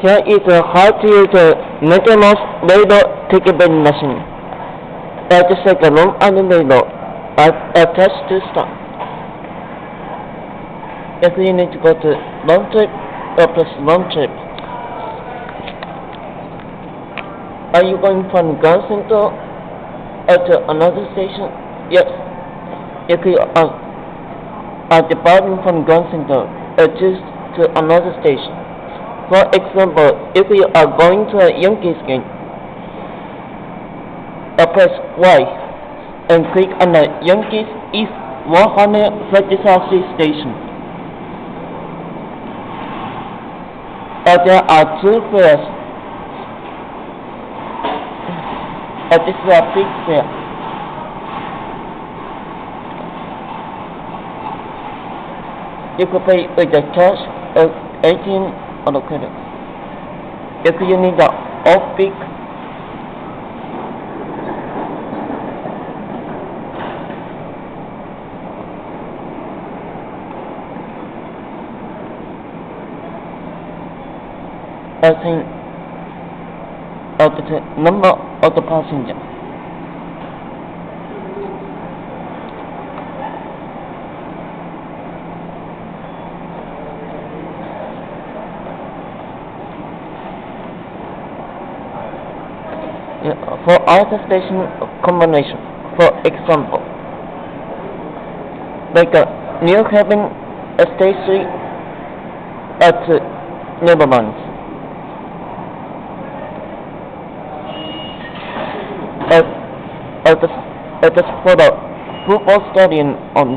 Here is how to use a maintenance radar ticket vending machine. Just like a long and radar attached to start. If you need to go to long trip, press long trip. Are you going from ground center to another station? Yes. If you are departing from ground center, choose to another station. For example, if you are going to a Yankees game, press Y and click on the Yankees East 130th station. There are two pairs. This is a big pair. You could pay with the cash, ATM, or the credit. If you need the off-peak, I think the number of the passenger. For other station combination, for example, like New Haven station at Netherlands. At the for the football stadium on